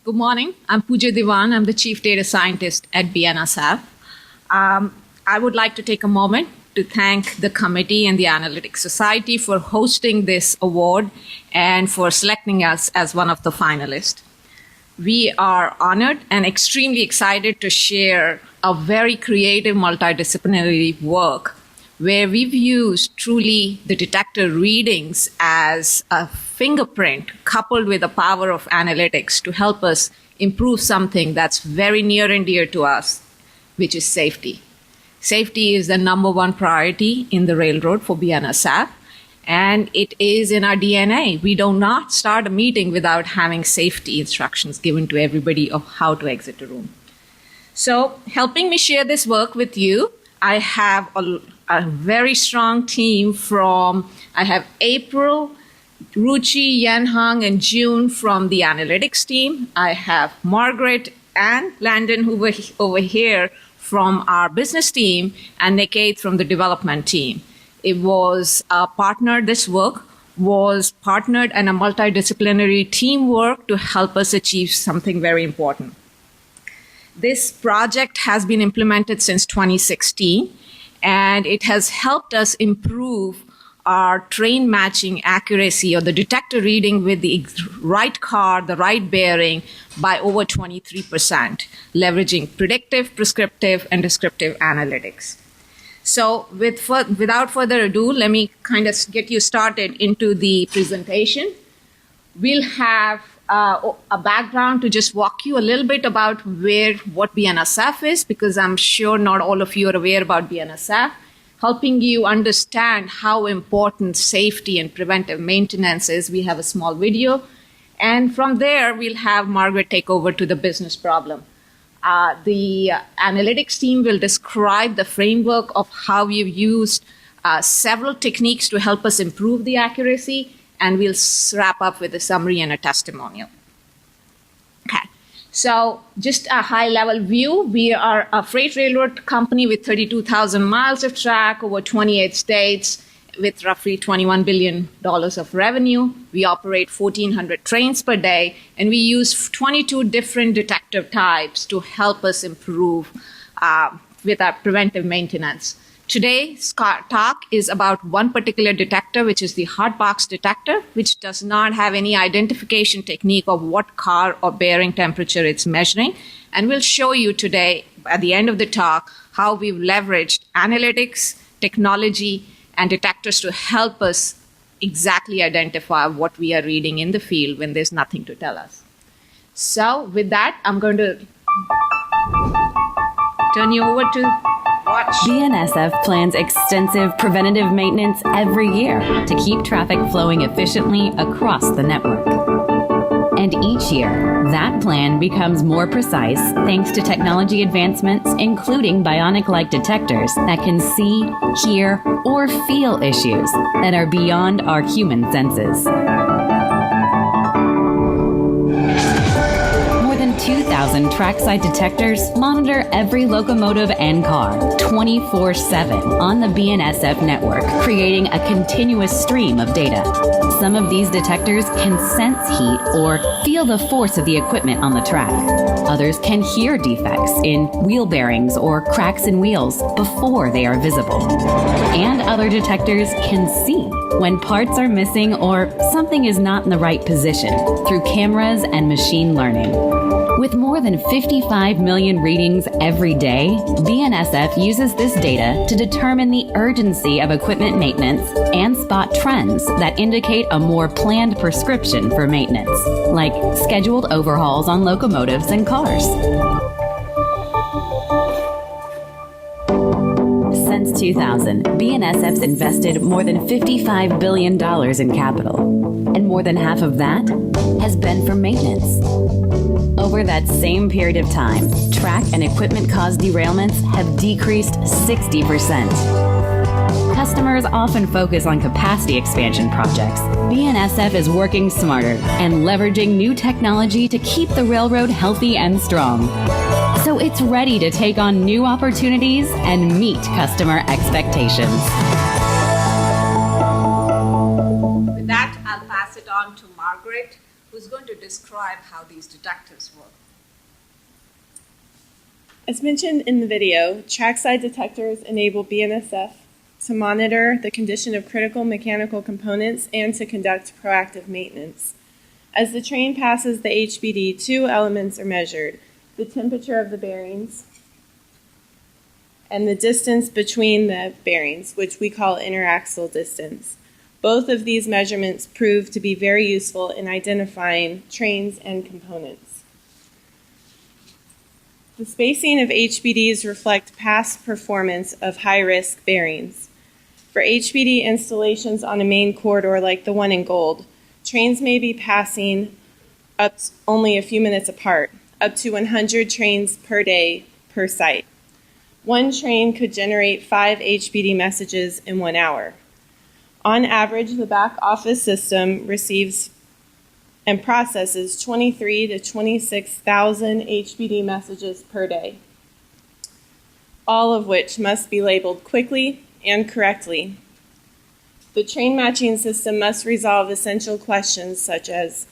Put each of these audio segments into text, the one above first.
Good morning. I'm Pooja Diwan. I'm the Chief Data Scientist at BNSF. I would like to take a moment to thank the committee and the Analytics Society for hosting this award and for selecting us as one of the finalists. We are honored and extremely excited to share a very creative multidisciplinary work where we've used truly the detector readings as a fingerprint coupled with the power of analytics to help us improve something that's very near and dear to us, which is safety. Safety is the number one priority in the railroad for BNSF, and it is in our DNA. We do not start a meeting without having safety instructions given to everybody of how to exit a room. So helping me share this work with you, I have a very strong team I have April, Ruchi, Yanhang, and June from the analytics team. I have Margaret and Landon over here from our business team, and Niket from the development team. It was this work was partnered in a multidisciplinary teamwork to help us achieve something very important. This project has been implemented since 2016, and it has helped us improve our train matching accuracy or the detector reading with the right car, the right bearing by over 23%, leveraging predictive, prescriptive, and descriptive analytics. So without further ado, let me kind of get you started into the presentation. We'll have a background to just walk you a little bit about what BNSF is, because I'm sure not all of you are aware about BNSF, helping you understand how important safety and preventive maintenance is. We have a small video. And from there, we'll have Margaret take over to the business problem. The analytics team will describe the framework of how we've used several techniques to help us improve the accuracy, and we'll wrap up with a summary and a testimonial. Okay, so just a high-level view. We are a freight railroad company with 32,000 miles of track over 28 states with roughly $21 billion of revenue. We operate 1,400 trains per day, and we use 22 different detector types to help us improve with our preventive maintenance. Today's talk is about one particular detector, which is the hot box detector, which does not have any identification technique of what car or bearing temperature it's measuring. And we'll show you today, at the end of the talk, how we've leveraged analytics, technology, and detectors to help us exactly identify what we are reading in the field when there's nothing to tell us. So with that, I'm going to turn you over to watch. BNSF plans extensive preventative maintenance every year to keep traffic flowing efficiently across the network. And each year, that plan becomes more precise thanks to technology advancements, including bionic-like detectors that can see, hear, or feel issues that are beyond our human senses. 2,000 trackside detectors monitor every locomotive and car 24/7 on the BNSF network, creating a continuous stream of data. Some of these detectors can sense heat or feel the force of the equipment on the track. Others can hear defects in wheel bearings or cracks in wheels before they are visible. And other detectors can see when parts are missing or something is not in the right position through cameras and machine learning. With more than 55 million readings every day, BNSF uses this data to determine the urgency of equipment maintenance and spot trends that indicate a more planned prescription for maintenance, like scheduled overhauls on locomotives and cars. Since 2000, BNSF's invested more than $55 billion in capital, and more than half of that has been for maintenance. Over that same period of time, track and equipment-caused derailments have decreased 60%. Customers often focus on capacity expansion projects. BNSF is working smarter and leveraging new technology to keep the railroad healthy and strong. So it's ready to take on new opportunities and meet customer expectations. With that, I'll pass it on to Margaret, who who's going to describe how these detectors work. As mentioned in the video, trackside detectors enable BNSF to monitor the condition of critical mechanical components and to conduct proactive maintenance. As the train passes the HBD, two elements are measured: the temperature of the bearings and the distance between the bearings, which we call interaxle distance. Both of these measurements prove to be very useful in identifying trains and components. The spacing of HBDs reflect past performance of high-risk bearings. For HBD installations on a main corridor like the one in gold, trains may be passing up only a few minutes apart, up to 100 trains per day per site. One train could generate 5 HBD messages in 1 hour. On average, the back office system receives and processes 23 to 26,000 HBD messages per day, all of which must be labeled quickly and correctly. The train matching system must resolve essential questions such as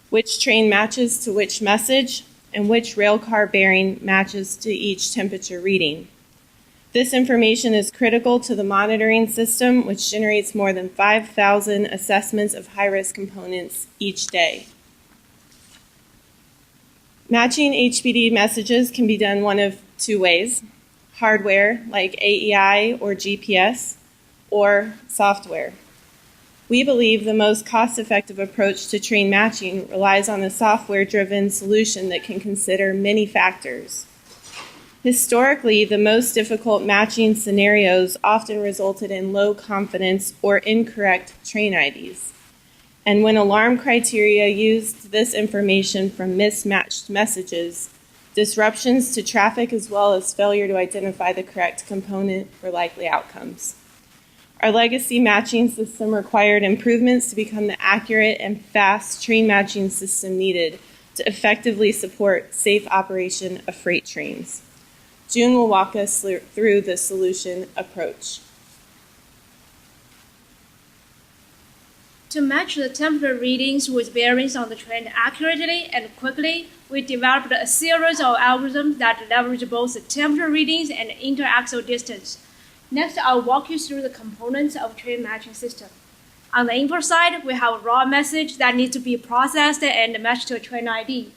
which train matches to which message and which railcar bearing matches to each temperature reading. This information is critical to the monitoring system, which generates more than 5,000 assessments of high-risk components each day. Matching HBD messages can be done one of two ways: hardware, like AEI or GPS, or software. We believe the most cost-effective approach to train matching relies on a software-driven solution that can consider many factors. Historically, the most difficult matching scenarios often resulted in low confidence or incorrect train IDs. And when alarm criteria used this information from mismatched messages, disruptions to traffic as well as failure to identify the correct component were likely outcomes. Our legacy matching system required improvements to become the accurate and fast train matching system needed to effectively support safe operation of freight trains. June will walk us through the solution approach. To match the temperature readings with bearings on the train accurately and quickly, we developed a series of algorithms that leverage both the temperature readings and interaxle distance. Next, I'll walk you through the components of train matching system. On the input side, we have a raw message that needs to be processed and matched to a train ID.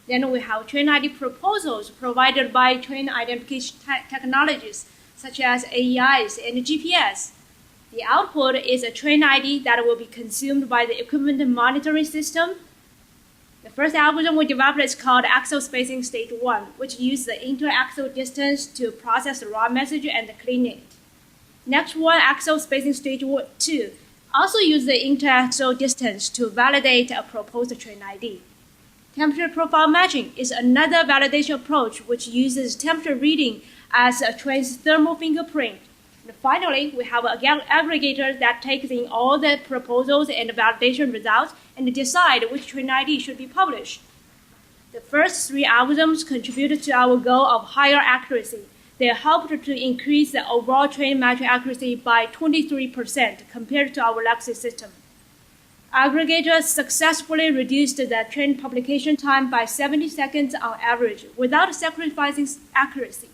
Then we have train ID proposals provided by train identification technologies, such as AEIs and GPS. The output is a train ID that will be consumed by the equipment monitoring system. The first algorithm we developed is called axle spacing stage 1, which uses the interaxle distance to process the raw message and clean it. Next one, axle spacing stage 2, also uses the interaxle distance to validate a proposed train ID. Temperature profile matching is another validation approach which uses temperature reading as a train's thermal fingerprint. And finally, we have an aggregator that takes in all the proposals and validation results and decide which train ID should be published. The first 3 algorithms contributed to our goal of higher accuracy. They helped to increase the overall train matching accuracy by 23% compared to our legacy system. Aggregators successfully reduced the train publication time by 70 seconds on average without sacrificing accuracy.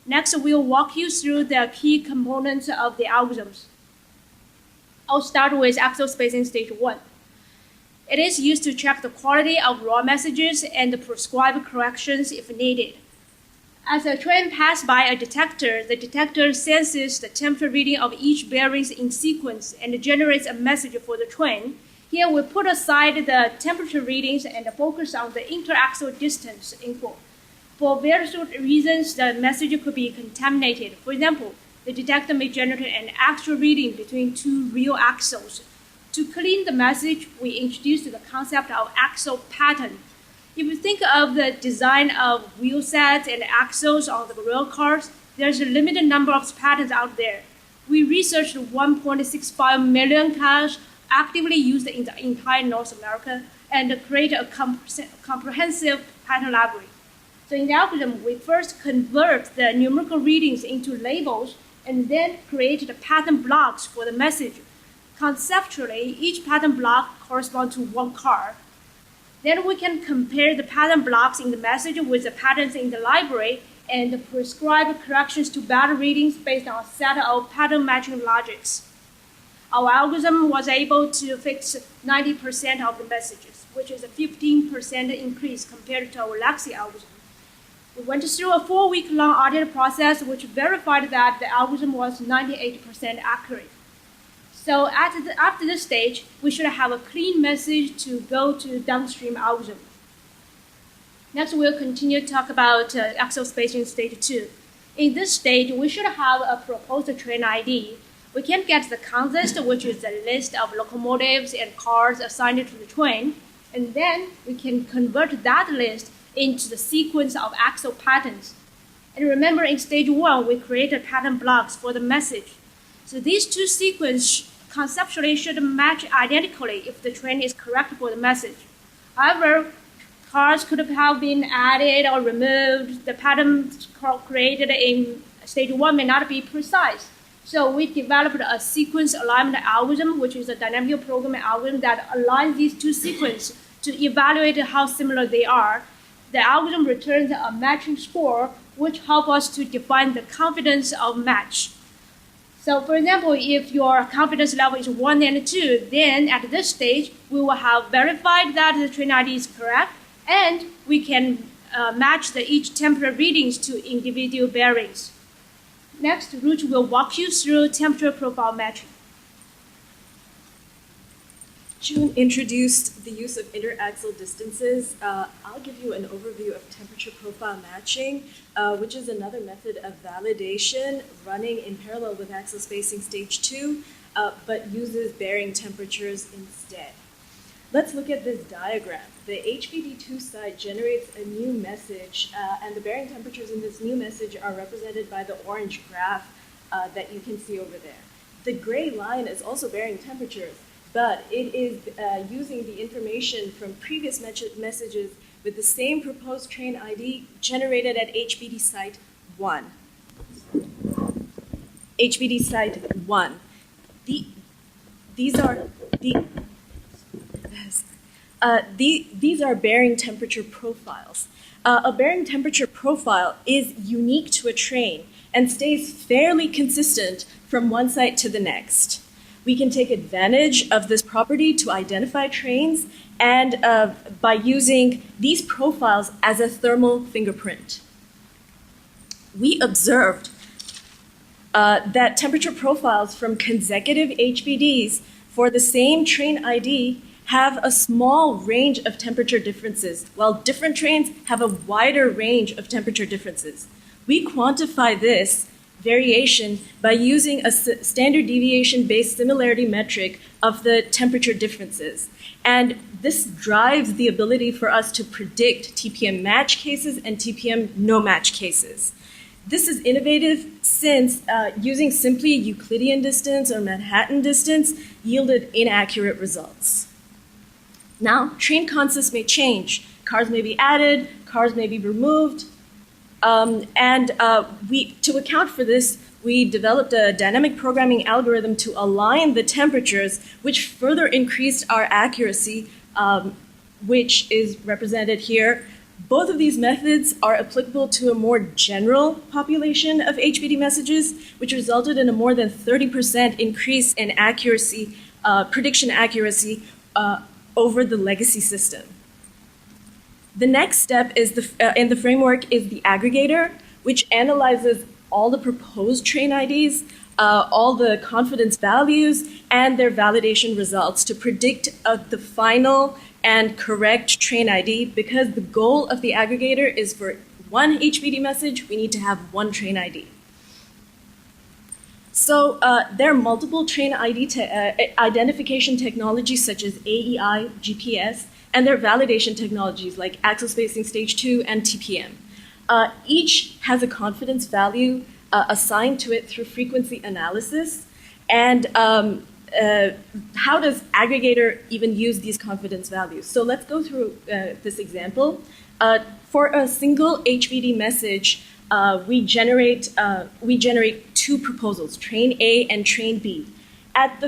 Next, we'll walk you through the key components of the algorithms. I'll start with axle spacing stage 1. It is used to check the quality of raw messages and prescribe corrections if needed. As a train passes by a detector, the detector senses the temperature reading of each bearings in sequence and generates a message for the train. Here we put aside the temperature readings and focus on the interaxle distance info. For various reasons, the message could be contaminated. For example, the detector may generate an actual reading between 2 real axles. To clean the message, we introduced the concept of axle pattern. If you think of the design of wheel sets and axles on the rail cars, there's a limited number of patterns out there. We researched 1.65 million cars actively used in the entire North America and created a comprehensive pattern library. So in the algorithm, we first convert the numerical readings into labels and then created pattern blocks for the message. Conceptually, each pattern block corresponds to one car. Then we can compare the pattern blocks in the message with the patterns in the library and prescribe corrections to bad readings based on a set of pattern matching logics. Our algorithm was able to fix 90% of the messages, which is a 15% increase compared to our legacy algorithm. We went through a 4-week-long audit process which verified that the algorithm was 98% accurate. So after this stage, we should have a clean message to go to downstream algorithm. Next, we'll continue to talk about axial spacing stage 2. In this stage, we should have a proposed train ID. We can get the consist, which is the list of locomotives and cars assigned to the train, and then we can convert that list into the sequence of axial patterns. And remember, in stage 1, we created pattern blocks for the message. So these two sequences conceptually should match identically if the train is correct for the message. However, cars could have been added or removed. The pattern created in stage 1 may not be precise. So we developed a sequence alignment algorithm, which is a dynamic programming algorithm that aligns these two sequences to evaluate how similar they are. The algorithm returns a matching score, which helps us to define the confidence of match. So for example, if your confidence level is 1 and 2, then at this stage, we will have verified that the train ID is correct, and we can match each temperature readings to individual bearings. Next, Ruth will walk you through temperature profile matching. June introduced the use of interaxial distances. I'll give you an overview of temperature profile matching, which is another method of validation running in parallel with axial spacing stage 2, but uses bearing temperatures instead. Let's look at this diagram. The HBD2 site generates a new message, and the bearing temperatures in this new message are represented by the orange graph that you can see over there. The gray line is also bearing temperatures, but it is using the information from previous messages with the same proposed train ID generated at HBD site 1. HBD site 1. These are bearing temperature profiles. A bearing temperature profile is unique to a train and stays fairly consistent from one site to the next. We can take advantage of this property to identify trains and by using these profiles as a thermal fingerprint. We observed that temperature profiles from consecutive HBDs for the same train ID have a small range of temperature differences, while different trains have a wider range of temperature differences. We quantify this variation by using a standard deviation-based similarity metric of the temperature differences. And this drives the ability for us to predict TPM match cases and TPM no match cases. This is innovative since using simply Euclidean distance or Manhattan distance yielded inaccurate results. Now, train consists may change. Cars may be added, cars may be removed. To account for this, we developed a dynamic programming algorithm to align the temperatures, which further increased our accuracy, which is represented here. Both of these methods are applicable to a more general population of HBD messages, which resulted in a more than 30% increase in accuracy, prediction accuracy, over the legacy system. The next step is in the framework is the aggregator, which analyzes all the proposed train IDs, all the confidence values, and their validation results to predict the final and correct train ID. Because the goal of the aggregator is for one HBD message, we need to have one train ID. So there are multiple train ID identification technologies such as AEI, GPS, and there are validation technologies like axial spacing stage 2 and TPM. Each has a confidence value assigned to it through frequency analysis. And how does aggregator even use these confidence values? So let's go through this example. For a single HBD message, we generate two proposals, train A and train B. At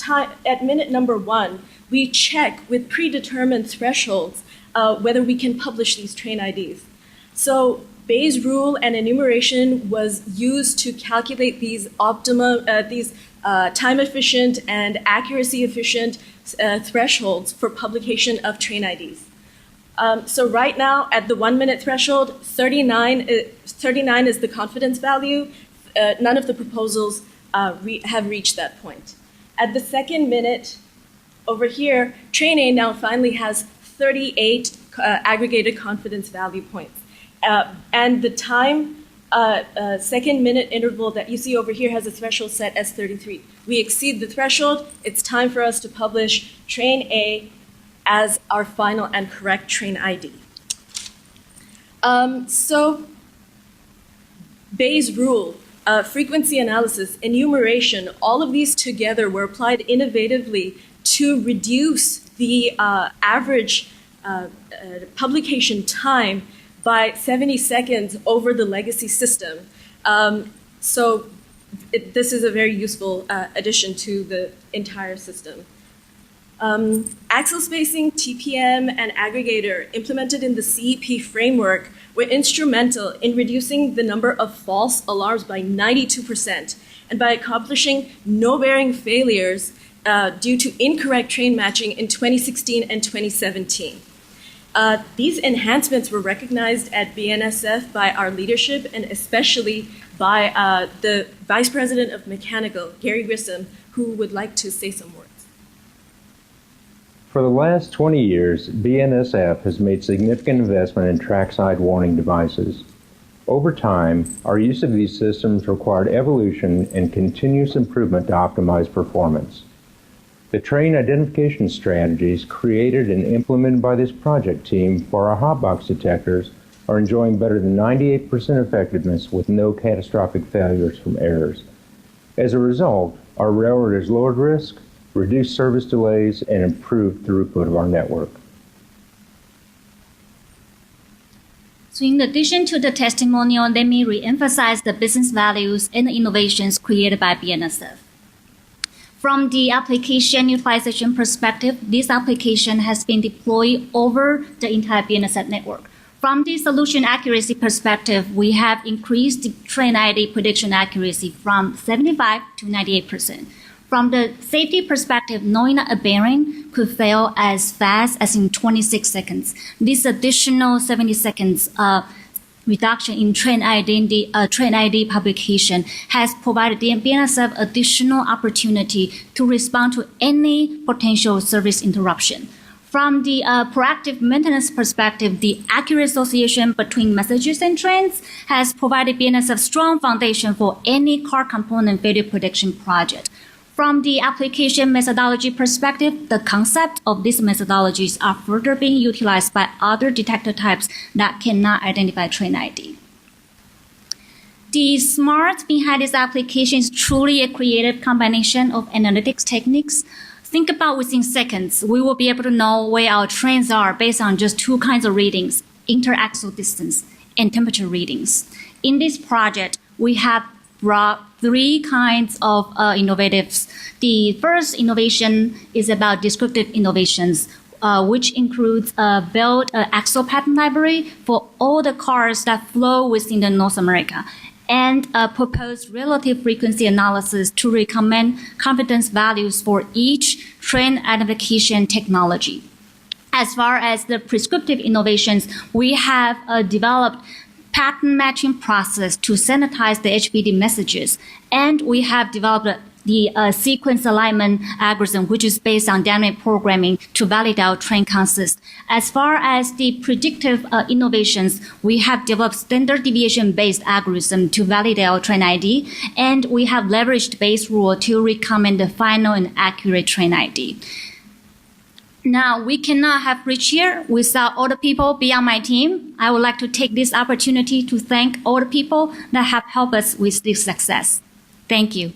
at minute number 1, we check with predetermined thresholds whether we can publish these train IDs. So Bayes' rule and enumeration was used to calculate these time-efficient and accuracy-efficient thresholds for publication of train IDs. So right now, at the 1-minute threshold, 39 is the confidence value. None of the proposals have reached that point. At the 2nd minute, over here, Train A now finally has 38 aggregated confidence value points. And the time 2nd minute interval that you see over here has a threshold set as 33. We exceed the threshold. It's time for us to publish Train A as our final and correct train ID. So Bayes' rule, frequency analysis, enumeration, all of these together were applied innovatively to reduce the average publication time by 70 seconds over the legacy system. So this is a very useful addition to the entire system. Axle spacing, TPM, and aggregator implemented in the CEP framework were instrumental in reducing the number of false alarms by 92% and by accomplishing no bearing failures due to incorrect train matching in 2016 and 2017. These enhancements were recognized at BNSF by our leadership and especially by the Vice President of Mechanical, Gary Grissom, who would like to say some words. For the last 20 years, BNSF has made significant investment in trackside warning devices. Over time, our use of these systems required evolution and continuous improvement to optimize performance. The train identification strategies created and implemented by this project team for our hotbox detectors are enjoying better than 98% effectiveness with no catastrophic failures from errors. As a result, our railroad has lowered risk, reduced service delays, and improved throughput of our network. So in addition to the testimonial, let me re-emphasize the business values and the innovations created by BNSF. From the application utilization perspective, this application has been deployed over the entire BNSF network. From the solution accuracy perspective, we have increased the train ID prediction accuracy from 75 to 98%. From the safety perspective, knowing that a bearing could fail as fast as in 26 seconds, this additional 70 seconds reduction in train ID publication has provided the BNSF additional opportunity to respond to any potential service interruption. From the proactive maintenance perspective, the accurate association between messages and trains has provided BNSF strong foundation for any car component failure prediction project. From the application methodology perspective, the concept of these methodologies are further being utilized by other detector types that cannot identify train ID. The smart behind this application is truly a creative combination of analytics techniques. Think about within seconds, we will be able to know where our trains are based on just 2 kinds of readings, interaxle distance and temperature readings. In this project, we have brought 3 kinds of innovatives. The first innovation is about descriptive innovations, which includes build axle pattern library for all the cars that flow within the North America, and propose relative frequency analysis to recommend confidence values for each train identification technology. As far as the prescriptive innovations, we have developed pattern matching process to sanitize the HPD messages, and we have developed the sequence alignment algorithm, which is based on dynamic programming to validate our train consist. As far as the predictive innovations, we have developed standard deviation-based algorithm to validate our train ID, and we have leveraged Bayes' rule to recommend the final and accurate train ID. Now, we cannot have reached here without all the people beyond my team. I would like to take this opportunity to thank all the people that have helped us with this success. Thank you.